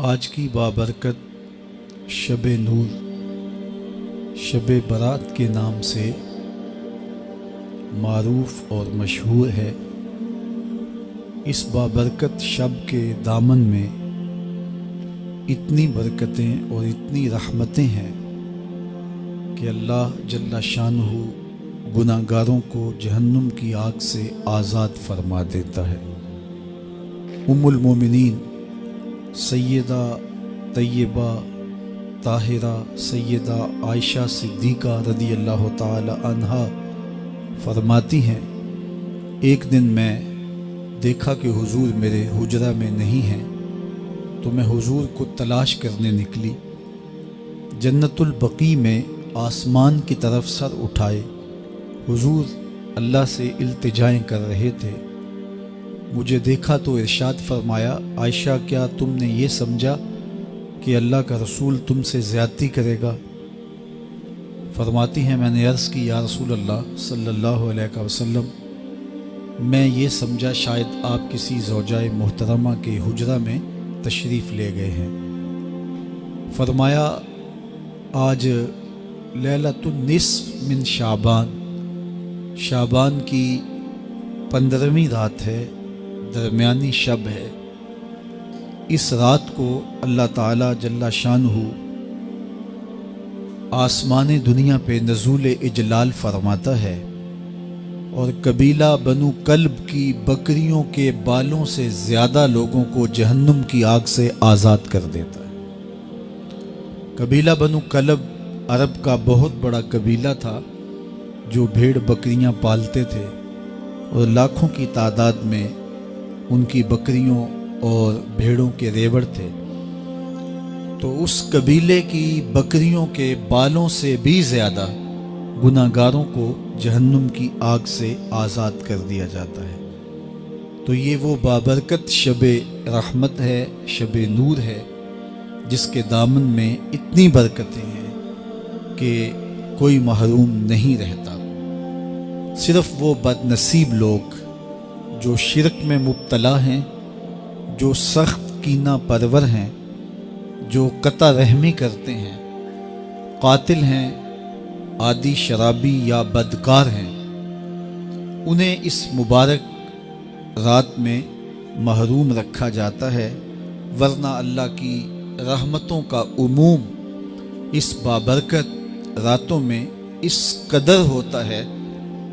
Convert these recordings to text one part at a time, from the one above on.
آج کی بابرکت شب نور شب برات کے نام سے معروف اور مشہور ہے۔ اس بابرکت شب کے دامن میں اتنی برکتیں اور اتنی رحمتیں ہیں کہ اللہ جل شانہ گناہ گاروں کو جہنم کی آگ سے آزاد فرما دیتا ہے۔ ام المومنین سیدہ طیبہ طاہرہ سیدہ عائشہ صدیقہ رضی اللہ تعالی عنہا فرماتی ہیں، ایک دن میں دیکھا کہ حضور میرے حجرہ میں نہیں ہیں، تو میں حضور کو تلاش کرنے نکلی۔ جنت البقیع میں آسمان کی طرف سر اٹھائے حضور اللہ سے التجائیں کر رہے تھے۔ مجھے دیکھا تو ارشاد فرمایا، عائشہ کیا تم نے یہ سمجھا کہ اللہ کا رسول تم سے زیادتی کرے گا؟ فرماتی ہیں میں نے عرض کی، یا رسول اللہ صلی اللہ علیہ وسلم، میں یہ سمجھا شاید آپ کسی زوجہ محترمہ کے حجرہ میں تشریف لے گئے ہیں۔ فرمایا آج لیلۃ النصف من شعبان کی 15ویں رات ہے، درمیانی شب ہے۔ اس رات کو اللہ تعالی جل شانہ آسمان دنیا پہ نزول اجلال فرماتا ہے اور قبیلہ بنو کلب کی بکریوں کے بالوں سے زیادہ لوگوں کو جہنم کی آگ سے آزاد کر دیتا ہے۔ قبیلہ بنو کلب عرب کا بہت بڑا قبیلہ تھا جو بھیڑ بکریاں پالتے تھے اور لاکھوں کی تعداد میں ان کی بکریوں اور بھیڑوں کے ریوڑ تھے۔ تو اس قبیلے کی بکریوں کے بالوں سے بھی زیادہ گناہ گاروں کو جہنم کی آگ سے آزاد کر دیا جاتا ہے۔ تو یہ وہ بابرکت شب رحمت ہے، شب نور ہے، جس کے دامن میں اتنی برکتیں ہیں کہ کوئی محروم نہیں رہتا۔ صرف وہ بد نصیب لوگ جو شرک میں مبتلا ہیں، جو سخت کینہ پرور ہیں، جو قطع رحمی کرتے ہیں، قاتل ہیں، عادی شرابی یا بدکار ہیں، انہیں اس مبارک رات میں محروم رکھا جاتا ہے، ورنہ اللہ کی رحمتوں کا عموم اس بابرکت راتوں میں اس قدر ہوتا ہے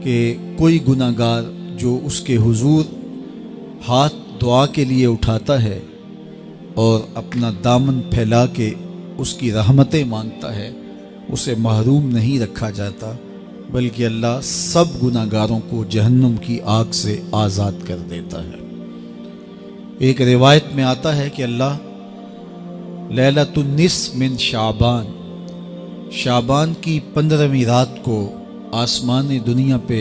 کہ کوئی گناہ گار جو اس کے حضور ہاتھ دعا کے لیے اٹھاتا ہے اور اپنا دامن پھیلا کے اس کی رحمتیں مانگتا ہے، اسے محروم نہیں رکھا جاتا، بلکہ اللہ سب گناہ گاروں کو جہنم کی آگ سے آزاد کر دیتا ہے۔ ایک روایت میں آتا ہے کہ اللہ لیلۃ النصف من شعبان کی 15ویں رات کو آسمان دنیا پہ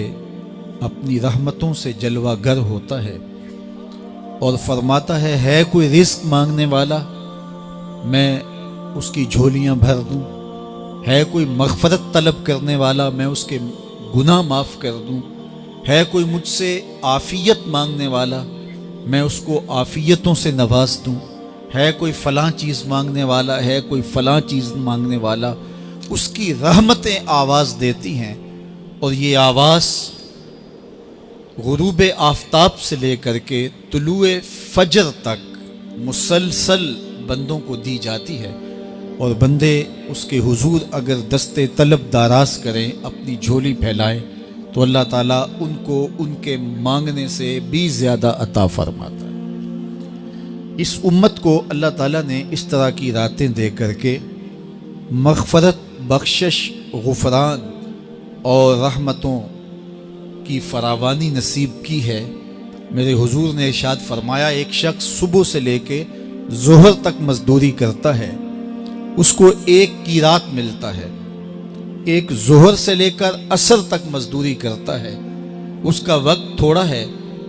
اپنی رحمتوں سے جلوہ گر ہوتا ہے اور فرماتا ہے کوئی رزق مانگنے والا، میں اس کی جھولیاں بھر دوں، ہے کوئی مغفرت طلب کرنے والا، میں اس کے گناہ معاف کر دوں، ہے کوئی مجھ سے عافیت مانگنے والا، میں اس کو عافیتوں سے نواز دوں، ہے کوئی فلاں چیز مانگنے والا، ہے کوئی فلاں چیز مانگنے والا۔ اس کی رحمتیں آواز دیتی ہیں اور یہ آواز غروب آفتاب سے لے کر کے طلوع فجر تک مسلسل بندوں کو دی جاتی ہے، اور بندے اس کے حضور اگر دستے طلب دراز کریں، اپنی جھولی پھیلائیں، تو اللہ تعالیٰ ان کو ان کے مانگنے سے بھی زیادہ عطا فرماتا ہے۔ اس امت کو اللہ تعالیٰ نے اس طرح کی راتیں دے کر کے مغفرت، بخشش، غفران اور رحمتوں کی فراوانی نصیب کی ہے۔ میرے حضور نے ارشاد فرمایا، ایک شخص صبح سے لے کے ظہر تک مزدوری کرتا ہے، اس کو 1 قیراط ملتا ہے۔ ایک ظہر سے لے کر عصر تک مزدوری کرتا ہے، اس کا وقت تھوڑا ہے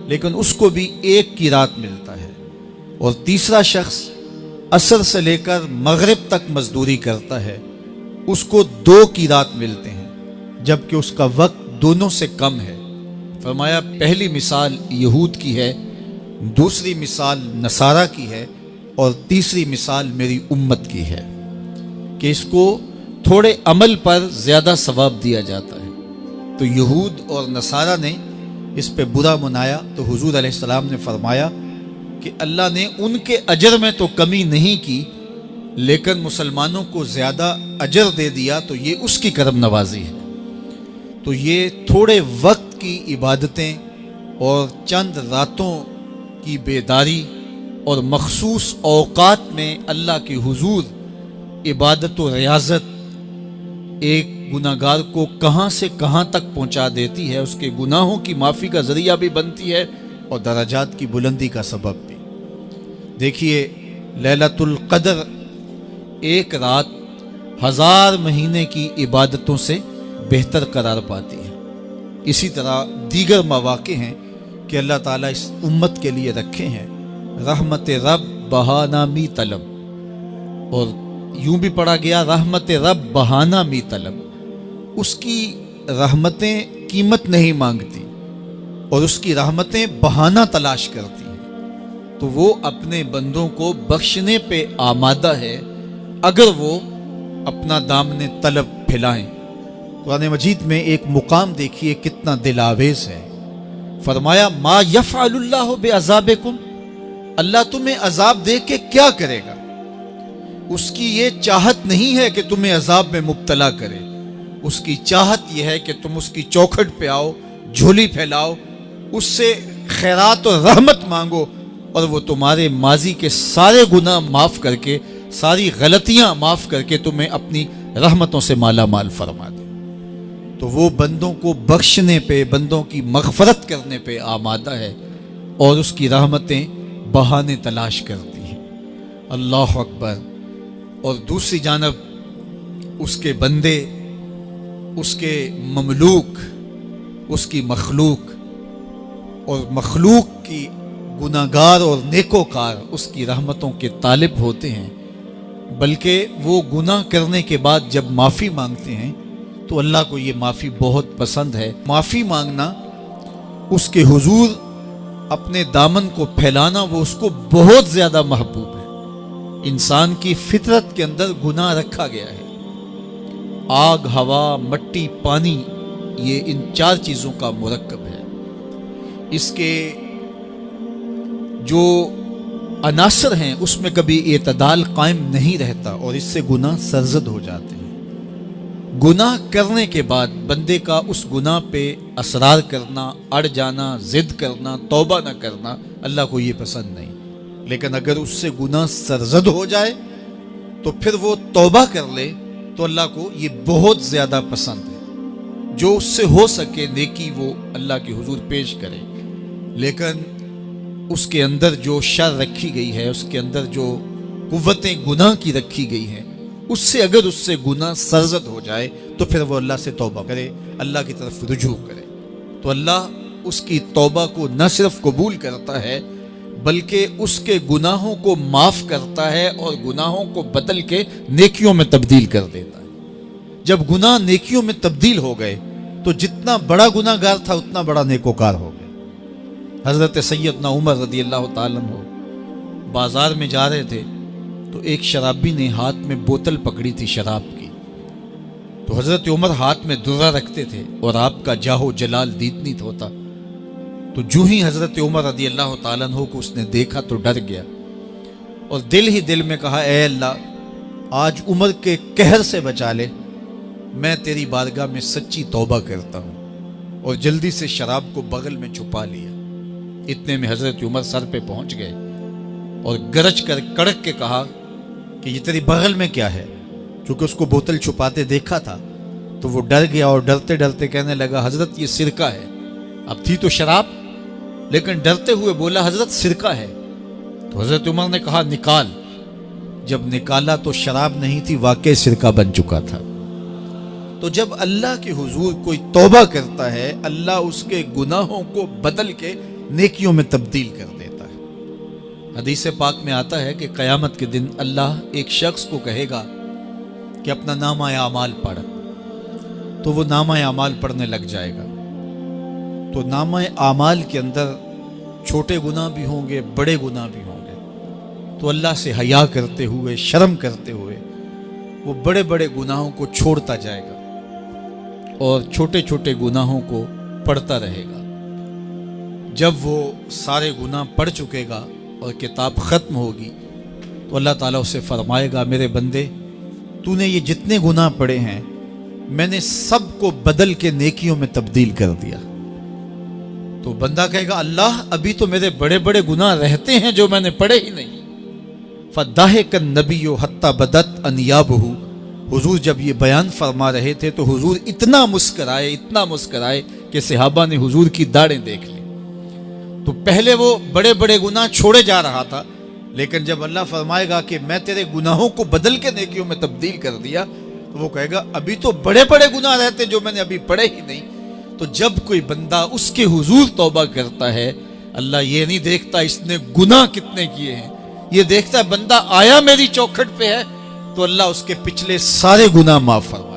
لیکن اس کو بھی 1 قیراط ملتا ہے۔ اور تیسرا شخص عصر سے لے کر مغرب تک مزدوری کرتا ہے، اس کو 2 قیراط ملتے ہیں، جبکہ اس کا وقت دونوں سے کم ہے۔ فرمایا پہلی مثال یہود کی ہے، دوسری مثال نصارہ کی ہے، اور تیسری مثال میری امت کی ہے کہ اس کو تھوڑے عمل پر زیادہ ثواب دیا جاتا ہے۔ تو یہود اور نصارہ نے اس پہ برا منایا تو حضور علیہ السلام نے فرمایا کہ اللہ نے ان کے اجر میں تو کمی نہیں کی، لیکن مسلمانوں کو زیادہ اجر دے دیا، تو یہ اس کی کرم نوازی ہے۔ تو یہ تھوڑے وقت کی عبادتیں اور چند راتوں کی بیداری اور مخصوص اوقات میں اللہ کے حضور عبادت و ریاضت ایک گناہگار کو کہاں سے کہاں تک پہنچا دیتی ہے، اس کے گناہوں کی معافی کا ذریعہ بھی بنتی ہے اور درجات کی بلندی کا سبب بھی۔ دیکھیے لیلۃ القدر ایک رات 1000 مہینے کی عبادتوں سے بہتر قرار پاتی ہے۔ اسی طرح دیگر مواقع ہیں کہ اللہ تعالیٰ اس امت کے لیے رکھے ہیں، رحمت رب بہانہ می طلب، اور یوں بھی پڑھا گیا رحمت رب بہانہ می طلب۔ اس کی رحمتیں قیمت نہیں مانگتی اور اس کی رحمتیں بہانہ تلاش کرتی ہیں، تو وہ اپنے بندوں کو بخشنے پہ آمادہ ہے اگر وہ اپنا دامن طلب پھیلائیں۔ قرآن مجید میں ایک مقام دیکھیے کتنا دل آویز ہے، فرمایا ما یفعل اللہ بعذابکم، اللہ تمہیں عذاب دے کے کیا کرے گا؟ اس کی یہ چاہت نہیں ہے کہ تمہیں عذاب میں مبتلا کرے، اس کی چاہت یہ ہے کہ تم اس کی چوکھٹ پہ آؤ، جھولی پھیلاؤ، اس سے خیرات اور رحمت مانگو، اور وہ تمہارے ماضی کے سارے گناہ معاف کر کے، ساری غلطیاں معاف کر کے تمہیں اپنی رحمتوں سے مالا مال فرما دے۔ تو وہ بندوں کو بخشنے پہ، بندوں کی مغفرت کرنے پہ آمادہ ہے اور اس کی رحمتیں بہانے تلاش کرتی ہیں۔ اللہ اکبر۔ اور دوسری جانب اس کے بندے، اس کے مملوک، اس کی مخلوق، اور مخلوق کی گناہگار اور نیکوکار اس کی رحمتوں کے طالب ہوتے ہیں، بلکہ وہ گناہ کرنے کے بعد جب معافی مانگتے ہیں تو اللہ کو یہ معافی بہت پسند ہے۔ معافی مانگنا، اس کے حضور اپنے دامن کو پھیلانا، وہ اس کو بہت زیادہ محبوب ہے۔ انسان کی فطرت کے اندر گناہ رکھا گیا ہے۔ آگ، ہوا، مٹی، پانی، یہ ان 4 چیزوں کا مرکب ہے۔ اس کے جو عناصر ہیں اس میں کبھی اعتدال قائم نہیں رہتا اور اس سے گناہ سرزد ہو جاتے ہیں۔ گناہ کرنے کے بعد بندے کا اس گناہ پہ اصرار کرنا، اڑ جانا، ضد کرنا، توبہ نہ کرنا اللہ کو یہ پسند نہیں، لیکن اگر اس سے گناہ سرزد ہو جائے تو پھر وہ توبہ کر لے تو اللہ کو یہ بہت زیادہ پسند ہے۔ جو اس سے ہو سکے نیکی وہ اللہ کے حضور پیش کرے، لیکن اس کے اندر جو شر رکھی گئی ہے، اس کے اندر جو قوتیں گناہ کی رکھی گئی ہیں، اس سے اگر اس سے گناہ سرزد ہو جائے تو پھر وہ اللہ سے توبہ کرے، اللہ کی طرف رجوع کرے، تو اللہ اس کی توبہ کو نہ صرف قبول کرتا ہے بلکہ اس کے گناہوں کو معاف کرتا ہے اور گناہوں کو بدل کے نیکیوں میں تبدیل کر دیتا ہے۔ جب گناہ نیکیوں میں تبدیل ہو گئے تو جتنا بڑا گناہ گار تھا اتنا بڑا نیکوکار ہو گیا۔ حضرت سیدنا عمر رضی اللہ تعالیٰ عنہ بازار میں جا رہے تھے تو ایک شرابی نے ہاتھ میں بوتل پکڑی تھی شراب کی، تو حضرت عمر ہاتھ میں درہ رکھتے تھے اور آپ کا جاہ و جلال دیدنیت ہوتا، تو جو ہی حضرت عمر رضی اللہ تعالیٰ عنہ کو اس نے دیکھا تو ڈر گیا اور دل ہی دل میں کہا اے اللہ آج عمر کے قہر سے بچا لے، میں تیری بارگاہ میں سچی توبہ کرتا ہوں، اور جلدی سے شراب کو بغل میں چھپا لیا۔ اتنے میں حضرت عمر سر پہ پہنچ گئے اور گرج کر کڑک کے کہا کہ یہ تیری بغل میں کیا ہے؟ چونکہ اس کو بوتل چھپاتے دیکھا تھا تو وہ ڈر گیا اور ڈرتے ڈرتے کہنے لگا حضرت یہ سرکہ ہے۔ اب تھی تو شراب، لیکن ڈرتے ہوئے بولا حضرت سرکہ ہے۔ تو حضرت عمر نے کہا نکال۔ جب نکالا تو شراب نہیں تھی، واقعی سرکہ بن چکا تھا۔ تو جب اللہ کے حضور کوئی توبہ کرتا ہے اللہ اس کے گناہوں کو بدل کے نیکیوں میں تبدیل کر دیتا ہے۔ حدیث پاک میں آتا ہے کہ قیامت کے دن اللہ ایک شخص کو کہے گا کہ اپنا نامہ اعمال پڑھ، تو وہ نامہ اعمال پڑھنے لگ جائے گا، تو نامہ اعمال کے اندر چھوٹے گناہ بھی ہوں گے، بڑے گناہ بھی ہوں گے، تو اللہ سے حیا کرتے ہوئے، شرم کرتے ہوئے وہ بڑے بڑے گناہوں کو چھوڑتا جائے گا اور چھوٹے چھوٹے گناہوں کو پڑھتا رہے گا۔ جب وہ سارے گناہ پڑھ چکے گا اور کتاب ختم ہوگی تو اللہ تعالیٰ اسے فرمائے گا، میرے بندے تو نے یہ جتنے گناہ پڑھے ہیں میں نے سب کو بدل کے نیکیوں میں تبدیل کر دیا۔ تو بندہ کہے گا، اللہ ابھی تو میرے بڑے بڑے گناہ رہتے ہیں جو میں نے پڑھے ہی نہیں۔ فَضَحِكَ النَّبِيُّ حَتَّى بَدَتْ أَنْيَابُهُ، حضور جب یہ بیان فرما رہے تھے تو حضور اتنا مسکرائے کہ صحابہ نے حضور کی داڑھیں دیکھ لی۔ تو پہلے وہ بڑے بڑے گناہ چھوڑے جا رہا تھا، لیکن جب اللہ فرمائے گا کہ میں تیرے گناہوں کو بدل کے نیکیوں میں تبدیل کر دیا، تو وہ کہے گا ابھی تو بڑے بڑے گناہ رہتے جو میں نے ابھی پڑھے ہی نہیں۔ تو جب کوئی بندہ اس کے حضور توبہ کرتا ہے، اللہ یہ نہیں دیکھتا اس نے گناہ کتنے کیے ہیں، یہ دیکھتا ہے بندہ آیا میری چوکھٹ پہ ہے تو اللہ اس کے پچھلے سارے گناہ معاف فرمائے۔